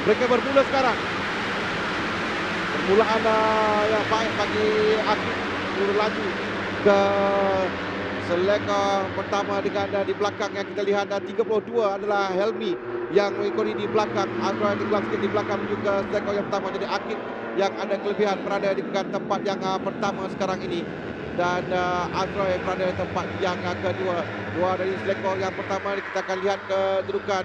Mereka bermula sekarang. Permulaan yang baik bagi Akif berlaju ke seleka pertama dengan di belakang yang kita lihat 32 adalah Helmi yang mengikuti di belakang. Azrael tenggelam sikit di belakang menuju ke seleka yang pertama. Jadi Akif yang ada kelebihan berada di tempat yang pertama sekarang ini. Dan Azrael berada di tempat yang kedua. Dua dari seleka yang pertama kita akan lihat kedudukan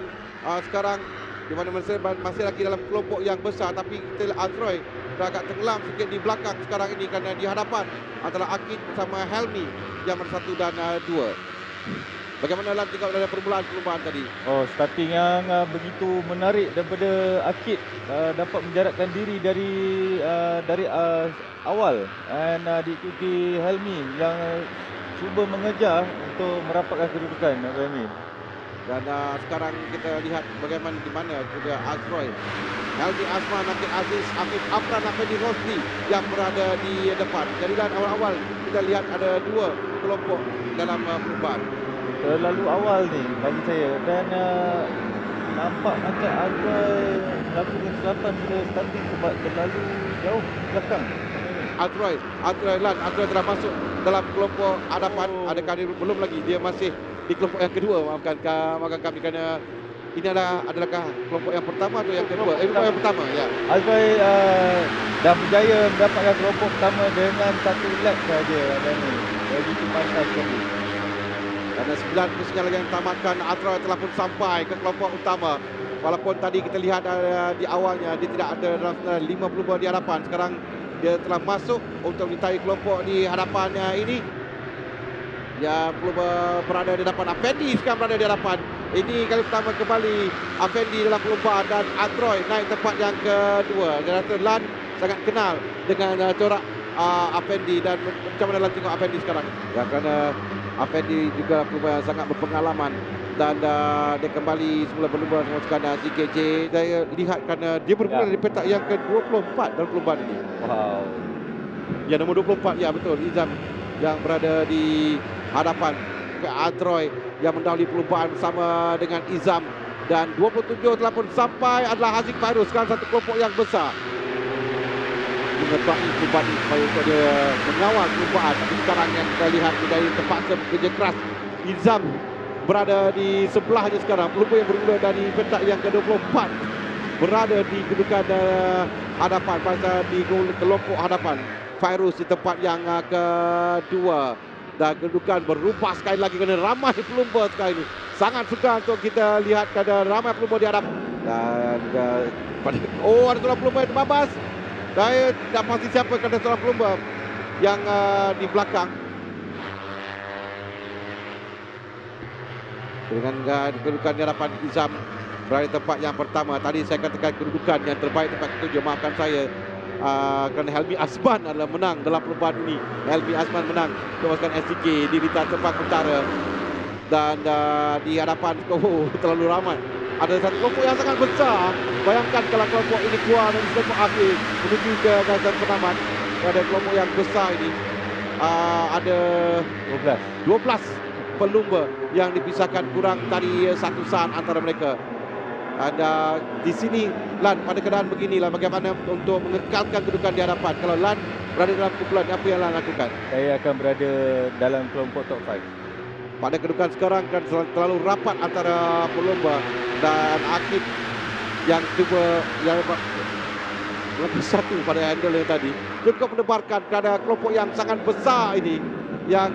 sekarang di mana masih lagi dalam kelompok yang besar, tapi kita lihat Azroy agak tenggelam sikit di belakang sekarang ini kerana di hadapan antara Akid bersama Helmi yang nomor 1 dan 2. Bagaimana dalam tengok dari permulaan tadi? Oh, starting yang begitu menarik daripada Akid, dapat menjarakkan diri dari awal, dan diikuti Helmi yang cuba mengejar untuk merapatkan kedudukan Helmi. Dan sekarang kita lihat bagaimana di mana juga Azroy, Helmi Asman, Akid Aziz, Akif Afran, Afendi Rosli yang berada di depan. Jadi dan awal-awal kita lihat ada dua kelompok dalam perlumbaan. Terlalu awal ni bagi saya, dan nampak macam Azroy melakukan kesilapan bila starting sebab terlalu jauh belakang. Azroy telah masuk dalam kelompok hadapan. Adakah dia belum lagi? Dia masih di kelompok yang kedua. Maafkan kami kerana ini adalahkah kelompok yang pertama atau yang kedua? Kelompok yang pertama, ya. Azroy dah berjaya mendapatkan kelompok pertama dengan satu lap saja dan ni. Jadi pantas sekali. Kerana 9 pusingnya lagi yang tamatkan, Azroy telah pun sampai ke kelompok utama. Walaupun tadi kita lihat di awalnya dia tidak ada dalam 50 di hadapan. Sekarang dia telah masuk untuk menyertai kelompok di hadapannya ini. Ya, perlu berada di hadapan. Afendi sekarang berada di hadapan. Ini kali pertama kembali Afendi dalam perlumbaan, dan Azroy naik tempat yang kedua. Dia rasa Lan sangat kenal dengan corak Afendi, dan macam mana Lan tengok Afendi sekarang? Ya, kerana Afendi juga perlumbaan sangat berpengalaman, dan dia kembali semula berlumba dengan sekadar CKJ. Saya lihat kerana dia bermula dari petak yang ke-24 dalam perlumbaan ini. Wow. Ya, nombor 24, ya betul, Izam yang berada di hadapan ke Azroy yang mendahului perlumbaan bersama dengan Izam, dan 27 telah pun sampai adalah Haziq Fairuz. Sekarang satu kelompok yang besar mengetahui perlumbaan ini supaya untuk dia mengawal perlumbaan. Tapi sekarang yang kita lihat dari terpaksa bekerja keras. Izam berada di sebelahnya sekarang. Perlumbaan yang bermula dari petak yang ke-24 berada di kedudukan hadapan pada di kelompok hadapan. Fairuz di tempat yang kedua, dan kedudukan berubah sekali lagi kerana ramai pelumba sekali ini. Sangat suka untuk kita lihat kerana ramai pelumba di hadapan. Dan ada seorang pelumba yang terbabas. Saya tidak pasti siapa kerana seorang pelumba yang di belakang. Dengan kedudukan di hadapan Izam berada di tempat yang pertama. Tadi saya katakan kedudukan yang terbaik tempat ketujuh. Maafkan saya. Kerana Helmi Asman adalah menang dalam perlumbaan ini. Helmi Asman menang melepaskan STK di lintas tempat utara. Dan di hadapan terlalu ramai. Ada satu kelompok yang sangat besar. Bayangkan kalau kelompok ini keluar dari kelompok akhir menuju ke garis penamat. Ada kelompok yang besar ini. ada 12 pelumba yang dipisahkan, kurang dari 1 saat antara mereka. Dan di sini Lan, pada keadaan beginilah bagaimana untuk mengekalkan kedudukan di hadapan. Kalau Lan berada dalam kumpulan, apa yang Lan lakukan? Saya akan berada dalam kelompok top 5. Pada kedudukan sekarang kan terlalu rapat antara pelumba dan Akib yang cuba yang lebih satu pada handle yang tadi cukup menebarkan kepada kelompok yang sangat besar ini, yang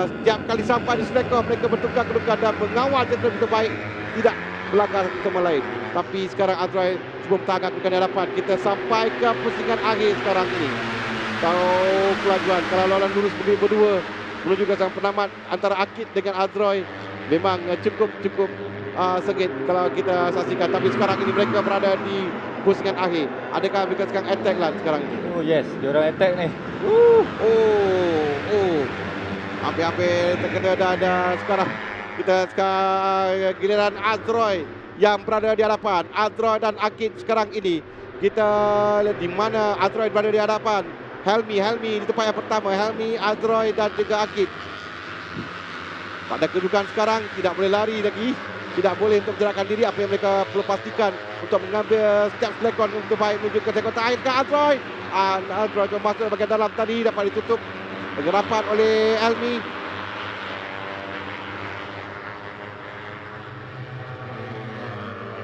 setiap kali sampai di Selekor mereka bertukar kedudukan dan mengawal yang terbaik, tidak melanggar sama lain. Tapi sekarang Azrael cuba bertahan kedudukan di hadapan. Kita sampai ke pusingan akhir sekarang ini. Tahu kelajuan kalau lawan lurus begini berdua menuju ke sang penamat antara Akid dengan Azrael, memang cukup sengit kalau kita saksikan. Tapi sekarang ini mereka berada di pusingan akhir. Adakah mereka sekarang attack lah sekarang ini? Oh yes, diorang attack ni. Hampir-hampir terkena dan sekarang kita sekarang giliran Azrael yang berada di hadapan. Azrael dan Akid sekarang ini. Kita lihat di mana Azrael berada di hadapan. Helmi di tempat yang pertama. Helmi, Azrael dan juga Akid. Pada kedudukan sekarang tidak boleh lari lagi. Tidak boleh untuk menjerakkan diri. Apa yang mereka perlu pastikan untuk mengambil setiap selekon untuk baik menuju ke sekon terakhir ke Azrael. Azrael coba masuk bagian dalam tadi, dapat ditutup dengan rapat oleh Helmi.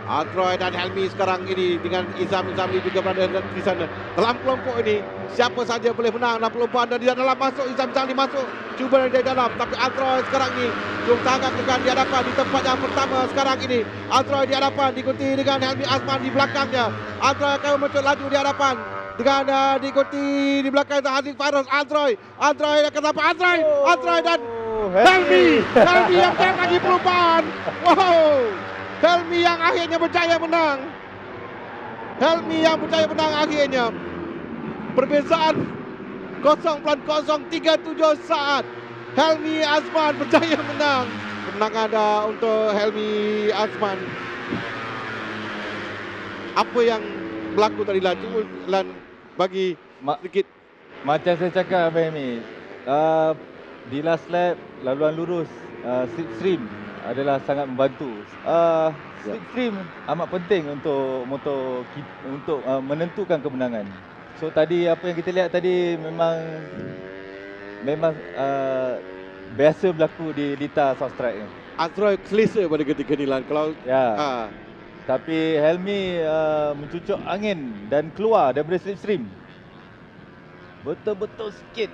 Azrael dan Helmi sekarang ini dengan Izam juga berada di sana. Dalam kelompok ini, siapa saja boleh menang dalam perlombaan, dan di dalam masuk Izam masuk. Cuba dari dalam, tapi Azrael sekarang ini cuba tangan dengan di hadapan di tempat yang pertama sekarang ini. Azrael di hadapan diikuti dengan Helmi Azman di belakangnya. Azrael akan muncul laju di hadapan dengan diikuti di belakang Haziq Fairuz. Azrael akan dapat Azrael dan Helmi yang menang lagi perlombaan. Wow! Helmi yang akhirnya berjaya menang. Akhirnya. Perbezaan 0.037 saat. Helmi Azman berjaya menang. Kemenangan ada untuk Helmi Azman. Apa yang berlaku tadi Lan? Cuba Lan bagi sedikit. Macam saya cakap Abang Helmi, di last lap laluan lurus slipstream adalah sangat membantu. Slipstream amat penting untuk motor untuk menentukan kemenangan. So tadi apa yang kita lihat tadi memang biasa berlaku di Lita South Track ni. Azrael selesa pada ketika ni Lan. Kalau tapi Helmi mencucuk angin dan keluar daripada slipstream. Betul-betul sikit.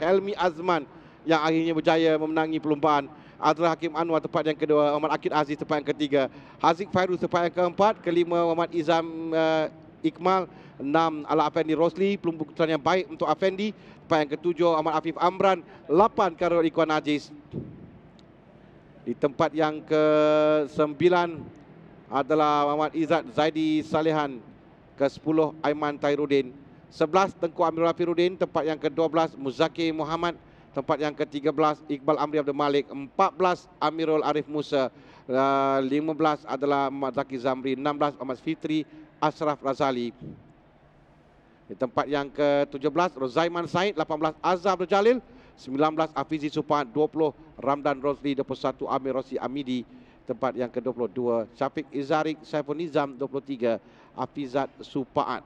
Helmi Azman yang akhirnya berjaya memenangi perlombaan. Azrael Hakim Anwar tempat yang kedua, Muhammad Akid Aziz tempat yang ketiga, Haziq Fairuz tempat yang keempat, kelima Muhammad Izam Iqmal, 6 Ala Afendi Rosli, pelumputan yang baik untuk Afendi, tempat yang ketujuh Ahmad Afif Amran, 8 Karol Ikhwan Aziz. Di tempat yang ke-9 adalah Muhammad Izzat Zaidi Salihan, ke-10 Aiman Tairudin, 11 Tengku Amirul Afiruddin, tempat yang ke-12 Muzaki Muhammad, tempat yang ke-13 Iqbal Amri Abdul Malik, 14 Amirul Arif Musa, 15 adalah Muhammad Zaki Zamri, 16 Ahmad Fitri Ashraf Razali. Di tempat yang ke-17 Rozaiman Said, 18 Azhar Abdul Jalil, 19 Hafizi Supahat, 20 Ramdan Rosli, 21 Amir Rosi Amidi, tempat yang ke-22 Syafiq Izarik Saiful Nizam, 23 Hafizat Supahat.